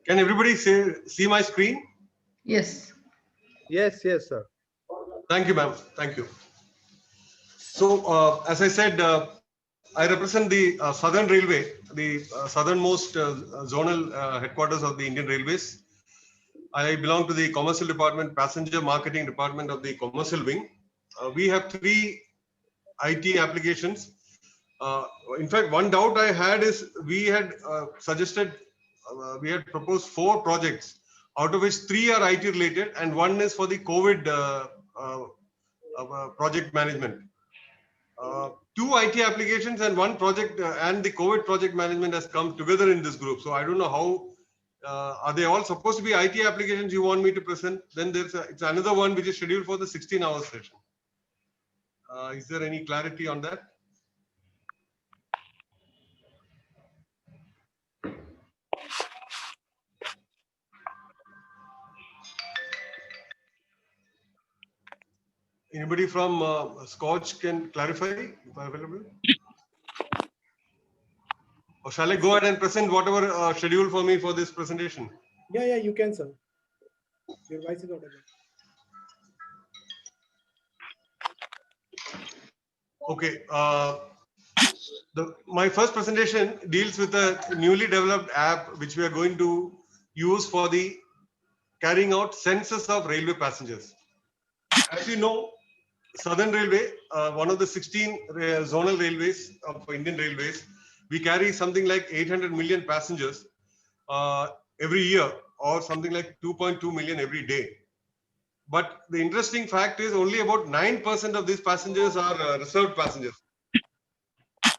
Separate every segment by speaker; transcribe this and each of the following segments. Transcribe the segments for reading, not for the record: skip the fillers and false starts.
Speaker 1: Can everybody see my screen?
Speaker 2: Yes.
Speaker 3: Yes, yes, sir.
Speaker 1: Thank you, ma'am. Thank you. So, as I said, I represent the Southern Railway, the southernmost zonal headquarters of the Indian Railways. I belong to the Commercial Department, Passenger Marketing Department of the Commercial Wing. We have 3 IT applications. In fact, one doubt I had is we had we had proposed 4 projects, out of which 3 are IT related and 1 is for the COVID project management. 2 IT applications and 1 project and the COVID project management has come together in this group. So I don't know how, are they all supposed to be IT applications you want me to present? Then it's another one which is scheduled for the 16-hour session. Is there any clarity on that? Anybody from Scotch can clarify if available? Or shall I go ahead and present whatever scheduled for me for this presentation?
Speaker 4: Yeah, you can, sir. Your voice is audible.
Speaker 1: Okay. My first presentation deals with a newly developed app which we are going to use for the carrying out census of railway passengers. As you know, Southern Railway, one of the 16 zonal railways of Indian Railways, we carry something like 800 million passengers every year, or something like 2.2 million every day. But the interesting fact is only about 9% of these passengers are reserved passengers.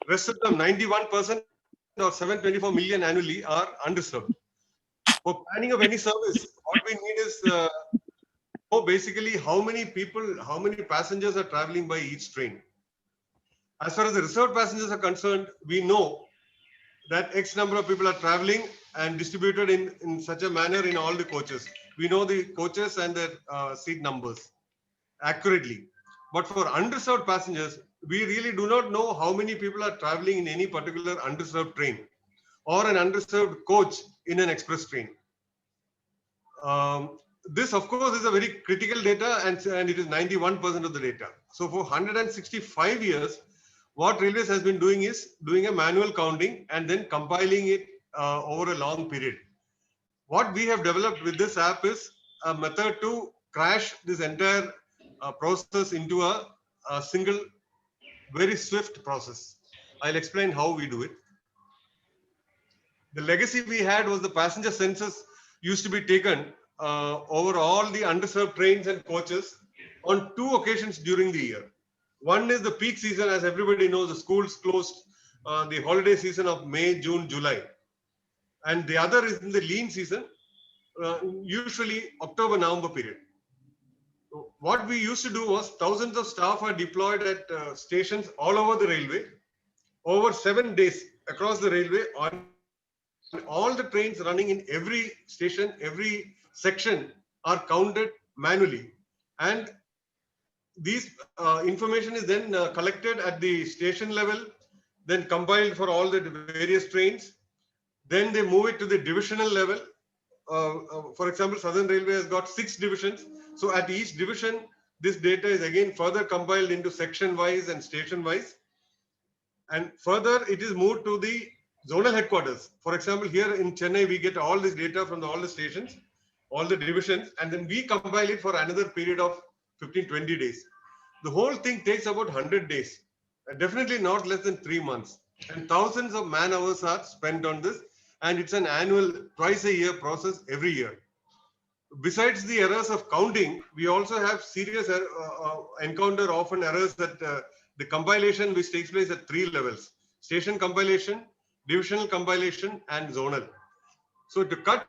Speaker 1: Rest of them, 91% or 724 million annually, are unreserved. For planning of any service, what we need is know basically how many people, how many passengers are traveling by each train. As far as the reserved passengers are concerned, we know that X number of people are traveling and distributed in such a manner in all the coaches. We know the coaches and their seat numbers accurately. But for unreserved passengers, we really do not know how many people are traveling in any particular unreserved train or an unreserved coach in an express train. This, of course, is a very critical data, and it is 91% of the data. So for 165 years, what Railways has been doing is doing a manual counting and then compiling it over a long period. What we have developed with this app is a method to crash this entire process into a single, very swift process. I'll explain how we do it. The legacy we had was the passenger census used to be taken over all the unreserved trains and coaches on 2 occasions during the year. One is the peak season, as everybody knows, the schools closed, the holiday season of May, June, July. And the other is in the lean season, usually October, November period. So what we used to do was thousands of staff are deployed at stations all over the railway over 7 days across the railway on all the trains running in every station, every section are counted manually. And these information is then collected at the station level, then compiled for all the various trains. Then they move it to the divisional level. For example, Southern Railway has got 6 divisions. So at each division, this data is again further compiled into section wise and station wise. And further, it is moved to the zonal headquarters. For example, here in Chennai, we get all this data from all the stations, all the divisions, and then we compile it for another period of 15-20 days. The whole thing takes about 100 days, definitely not less than 3 months. And thousands of man hours are spent on this. And it's an annual, twice a year process every year. Besides the errors of counting, we also have serious encounter often errors that the compilation which takes place at 3 levels: station compilation, divisional compilation, and zonal. So to cut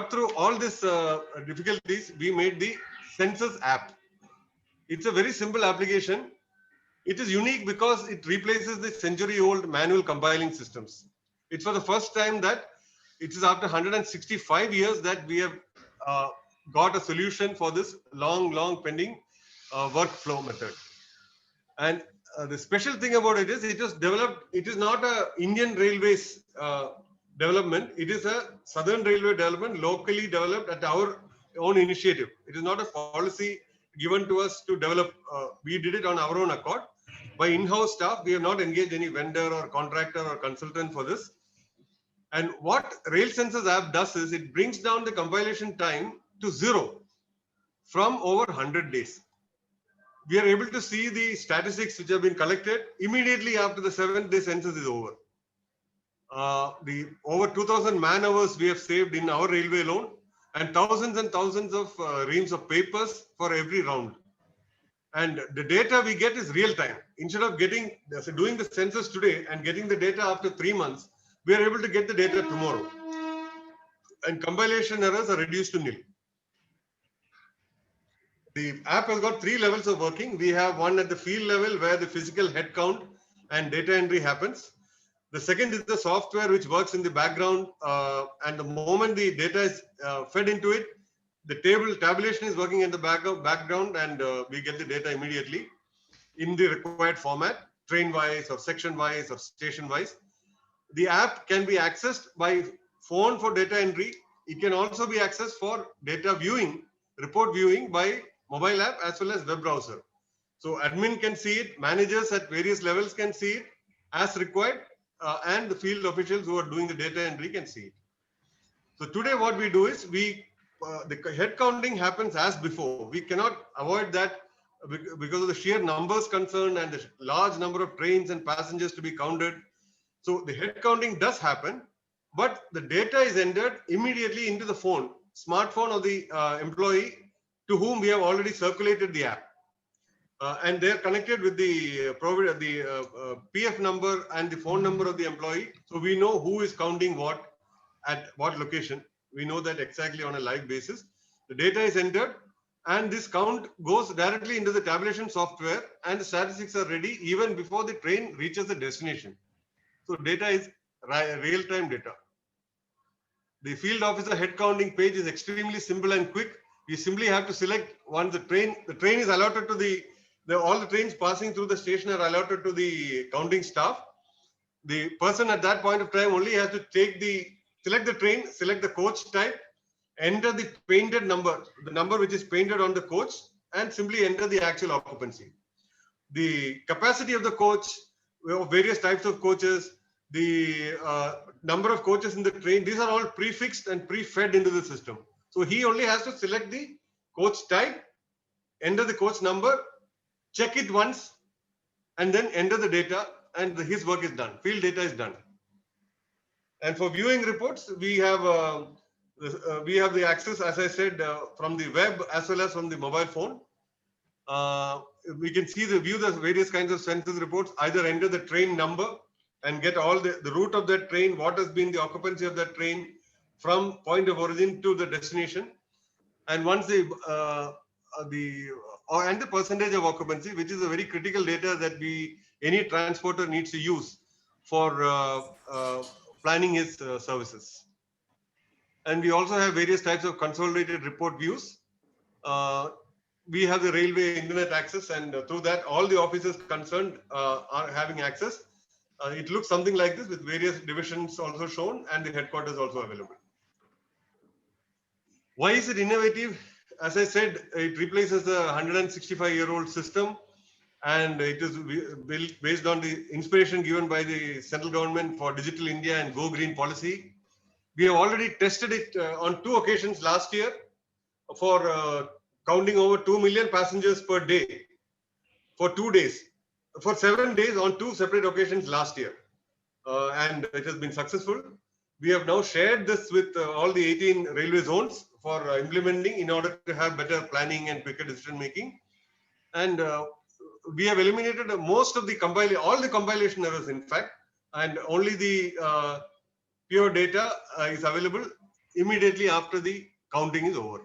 Speaker 1: through all these difficulties, we made the census app. It's a very simple application. It is unique because it replaces the century-old manual compiling systems. It's for the first time that it is after 165 years that we have got a solution for this long pending workflow method. And the special thing about it is it was developed, it is not a Indian Railways development. It is a Southern Railway development, locally developed at our own initiative. It is not a policy given to us to develop. We did it on our own accord. By in-house staff, we have not engaged any vendor or contractor or consultant for this. And what Rail Census app does is it brings down the compilation time to 0 from over 100 days. We are able to see the statistics which have been collected immediately after the 7th day census is over. The over 2,000 man hours we have saved in our railway alone, and thousands of reams of papers for every round. And the data we get is real time. Instead of doing the census today and getting the data after 3 months, we are able to get the data tomorrow. And compilation errors are reduced to nil. The app has got 3 levels of working. We have one at the field level where the physical head count and data entry happens. The second is the software which works in the background, and the moment the data is fed into it, the tabulation is working in the background, and we get the data immediately in the required format, train wise or section wise or station wise. The app can be accessed by phone for data entry. It can also be accessed for data viewing, report viewing by mobile app as well as web browser. So admin can see it, managers at various levels can see it as required, and the field officials who are doing the data entry can see it. So today what we do is the head counting happens as before. We cannot avoid that because of the sheer numbers concerned and the large number of trains and passengers to be counted. So the head counting does happen, but the data is entered immediately into the smartphone of the employee to whom we have already circulated the app. And they're connected with the PF number and the phone number of the employee. So we know who is counting what at what location. We know that exactly on a live basis. The data is entered and this count goes directly into the tabulation software, and the statistics are ready even before the train reaches the destination. So data is real-time data. The field officer head counting page is extremely simple and quick. You simply have to select once the train is allotted to all the trains passing through the station are allotted to the counting staff. The person at that point of time only has to select the train, select the coach type, enter the painted number, the number which is painted on the coach, and simply enter the actual occupancy. The capacity of the coach, various types of coaches, the number of coaches in the train, these are all prefixed and pre-fed into the system. So he only has to select the coach type, enter the coach number, check it once, and then enter the data, and his work is done. Field data is done. And for viewing reports, we have the access, as I said, from the web as well as from the mobile phone. We can view the various kinds of census reports, either enter the train number and get all the route of that train, what has been the occupancy of that train from point of origin to the destination. And once and the percentage of occupancy, which is a very critical data that any transporter needs to use for planning his services. And we also have various types of consolidated report views. We have the railway internet access, and through that, all the officers concerned are having access. It looks something like this with various divisions also shown and the headquarters also available. Why is it innovative? As I said, it replaces a 165-year-old system, and it is built based on the inspiration given by the central government for Digital India and Go Green policy. We have already tested it on 2 occasions last year for counting over 2 million passengers per day for 2 days, for 7 days on 2 separate occasions last year. And it has been successful. We have now shared this with all the 18 railway zones for implementing in order to have better planning and quicker decision making. And we have eliminated most of all the compilation errors, in fact, and only the pure data is available immediately after the counting is over.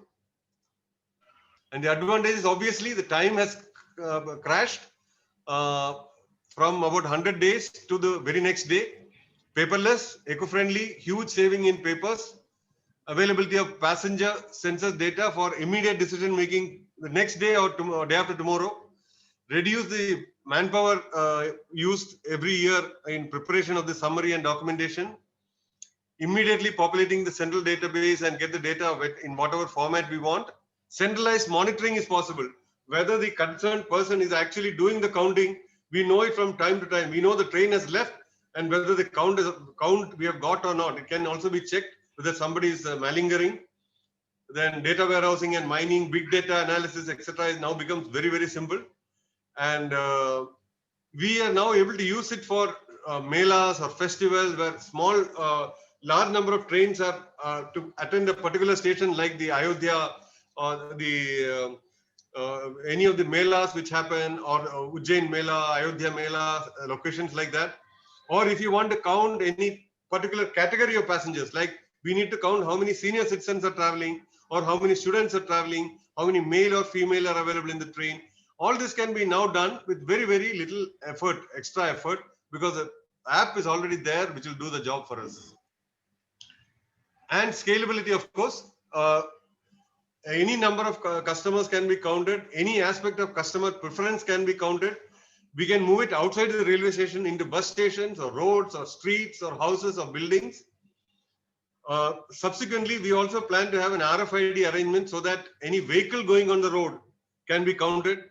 Speaker 1: And the advantage is obviously the time has crashed from about 100 days to the very next day. Paperless, eco-friendly, huge saving in papers, availability of passenger census data for immediate decision making the next day or day after tomorrow, reduce the manpower used every year in preparation of the summary and documentation, immediately populating the central database and get the data in whatever format we want. Centralized monitoring is possible. Whether the concerned person is actually doing the counting, we know it from time to time. We know the train has left and whether the count we have got or not. It can also be checked whether somebody is malingering. Then data warehousing and mining, big data analysis, etc. is now becomes very, very simple. And we are now able to use it for melas or festivals where large number of trains are to attend a particular station like the Ayodhya or the any of the melas which happen or Ujjain Mela, Ayodhya Mela, locations like that. Or if you want to count any particular category of passengers, like we need to count how many senior citizens are traveling or how many students are traveling, how many male or female are available in the train. All this can be now done with very, very little effort, extra effort, because the app is already there, which will do the job for us. And scalability, of course. Any number of customers can be counted. Any aspect of customer preference can be counted. We can move it outside the railway station into bus stations or roads or streets or houses or buildings. Subsequently, we also plan to have an RFID arrangement so that any vehicle going on the road can be counted.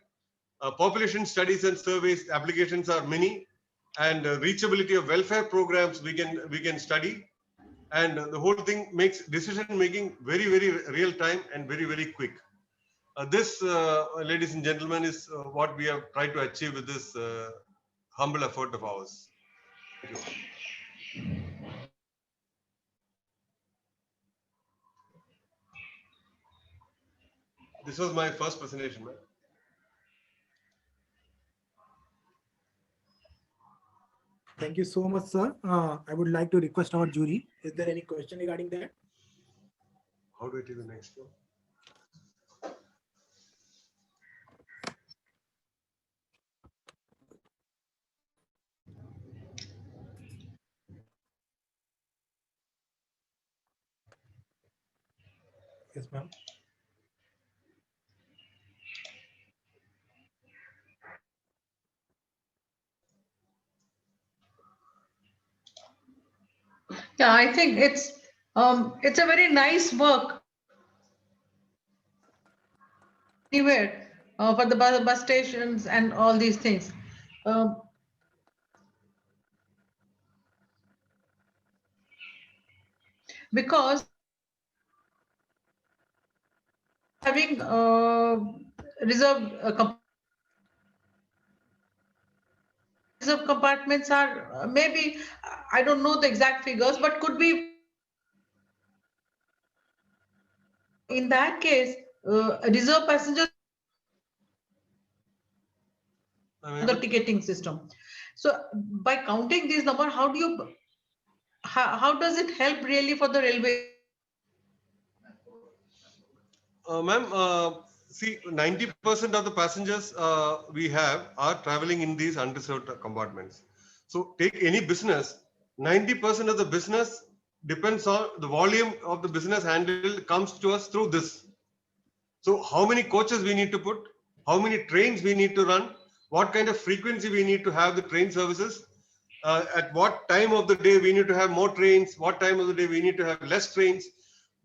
Speaker 1: Population studies and surveys applications are many, and reachability of welfare programs we can study, and the whole thing makes decision making very, very real time and very, very quick. This, ladies and gentlemen, is what we have tried to achieve with this humble effort of ours. Thank you. This was my first presentation, man.
Speaker 4: Thank you so much, sir. I would like to request our jury. Is there any question regarding that?
Speaker 1: How do I take the next one?
Speaker 4: Yes, ma'am.
Speaker 2: Yeah, I think it's a very nice work anywhere for the bus stations and all these things. Because having reserved compartments are maybe, I don't know the exact figures, but could be in that case reserve passengers the ticketing system. So by counting these number, how do you how does it help really for the railway?
Speaker 1: Ma'am, see, 90% of the passengers we have are traveling in these unreserved compartments. So take any business, 90% of the business depends on the volume of the business handled comes to us through this. So how many coaches we need to put, how many trains we need to run, what kind of frequency we need to have the train services, at what time of the day we need to have more trains, what time of the day we need to have less trains,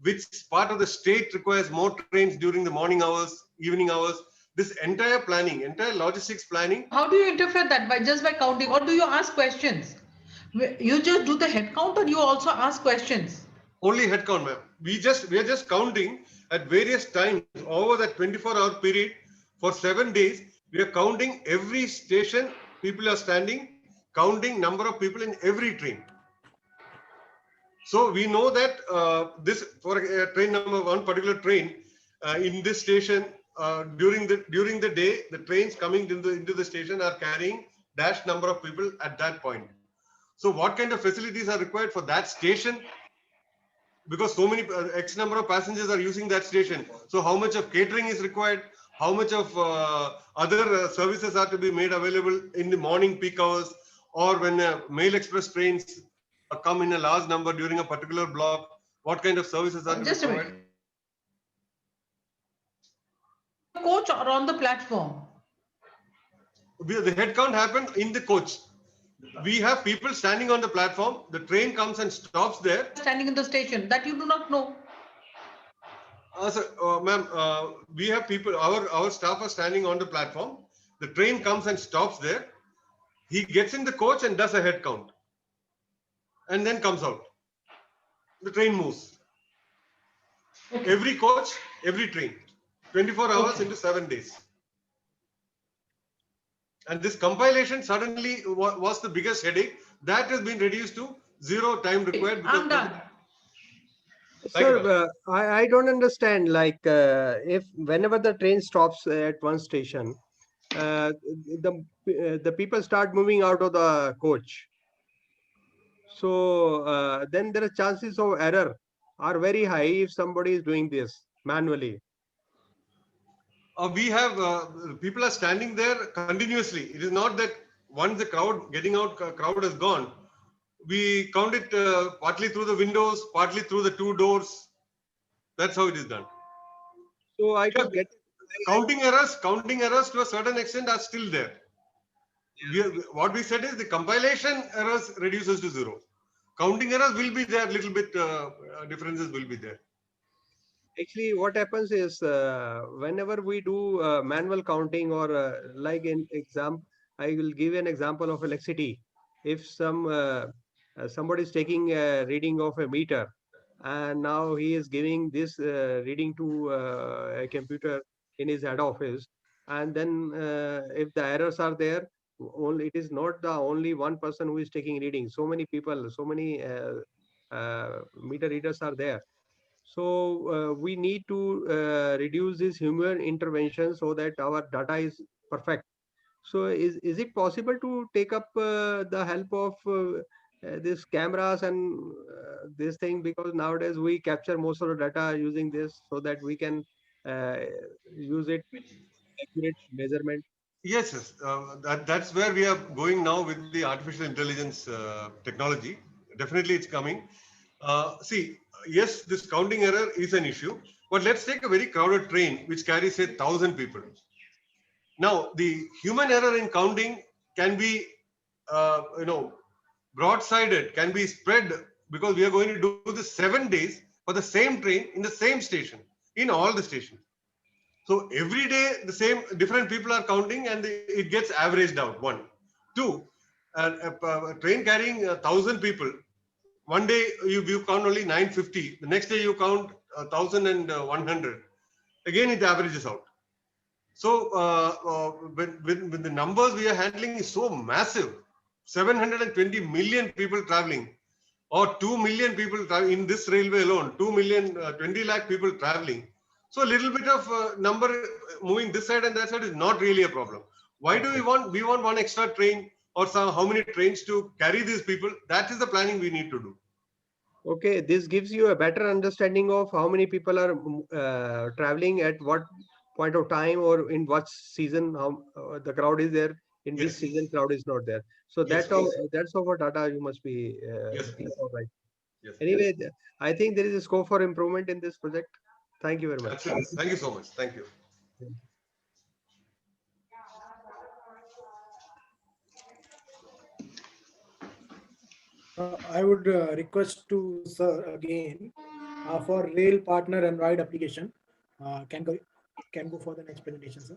Speaker 1: which part of the state requires more trains during the morning hours, evening hours. This entire planning, entire logistics planning.
Speaker 2: How do you interpret that by just by counting, or do you ask questions? You just do the head count, or you also ask questions?
Speaker 1: Only head count, ma'am. We are just counting at various times over that 24-hour period for 7 days. We are counting every station people are standing, counting number of people in every train. So we know that this for a train number, one particular train in this station during the day, the trains coming into the station are carrying dash number of people at that point. So what kind of facilities are required for that station? Because so many X number of passengers are using that station. So how much of catering is required? How much of other services are to be made available in the morning peak hours, or when mail express trains come in a large number during a particular block? What kind of services are to be provided?
Speaker 2: Coach or on the platform?
Speaker 1: The head count happened in the coach. We have people standing on the platform. The train comes and stops there.
Speaker 2: Standing in the station that you do not know.
Speaker 1: Ma'am, we have people, our staff are standing on the platform. The train comes and stops there. He gets in the coach and does a head count. And then comes out. The train moves.
Speaker 2: Okay.
Speaker 1: Every coach, every train. 24 hours
Speaker 2: Okay.
Speaker 1: into 7 days. And this compilation suddenly was the biggest headache. That has been reduced to 0 time required.
Speaker 2: I'm done.
Speaker 1: Thank you,
Speaker 3: Sir, I don't understand, like, if whenever the train stops at one station, the people start moving out of the coach. So then there are chances of error are very high if somebody is doing this manually.
Speaker 1: We have people are standing there continuously. It is not that once the crowd has gone, we count it partly through the windows, partly through the 2 doors. That's how it is done.
Speaker 3: So I could get
Speaker 1: Counting errors to a certain extent are still there. What we said is the compilation errors reduces to 0. Counting errors will be there, little bit differences will be there.
Speaker 3: actually what happens is whenever we do manual counting or like in example, I will give an example of electricity. If somebody is taking a reading of a meter and now he is giving this reading to a computer in his head office, and then if the errors are there, only it is not the only one person who is taking reading. So many people, so many meter readers are there. So we need to reduce this human intervention so that our data is perfect. So is it possible to take up the help of this cameras and this thing, because nowadays we capture most of the data using this so that we can uh, use it accurate measurement.
Speaker 1: Yes, yes. That's where we are going now with the artificial intelligence technology. Definitely it's coming. See, yes, this counting error is an issue, but let's take a very crowded train which carries, say, 1,000 people. Now, the human error in counting can be, broad-sided, can be spread, because we are going to do this 7 days for the same train in the same station, in all the stations. So every day, the same different people are counting, and it gets averaged out. 1, 2, a train carrying 1,000 people. One day you count only 950. The next day you count 1,100. Again, it averages out. So when the numbers we are handling is so massive, 720 million people traveling, or 2 million people in this railway alone, 2 million, 20 lakh people traveling. So a little bit of number moving this side and that side is not really a problem. Why do we want one extra train or how many trains to carry these people? That is the planning we need to do.
Speaker 3: Okay, this gives you a better understanding of how many people are traveling at what point of time or in what season, how the crowd is there, in which
Speaker 1: Yes.
Speaker 3: season crowd is not there. So
Speaker 1: Yes,
Speaker 3: that's our data you must be
Speaker 1: Yes.
Speaker 3: all right.
Speaker 1: Yes.
Speaker 3: Anyway, I think there is a scope for improvement in this project. Thank you very much.
Speaker 1: Absolutely. Thank you so much. Thank you.
Speaker 4: I would request to sir again for rail partner and ride application. Can go for the next presentation, sir.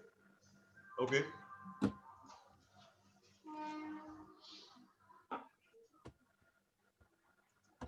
Speaker 1: Okay.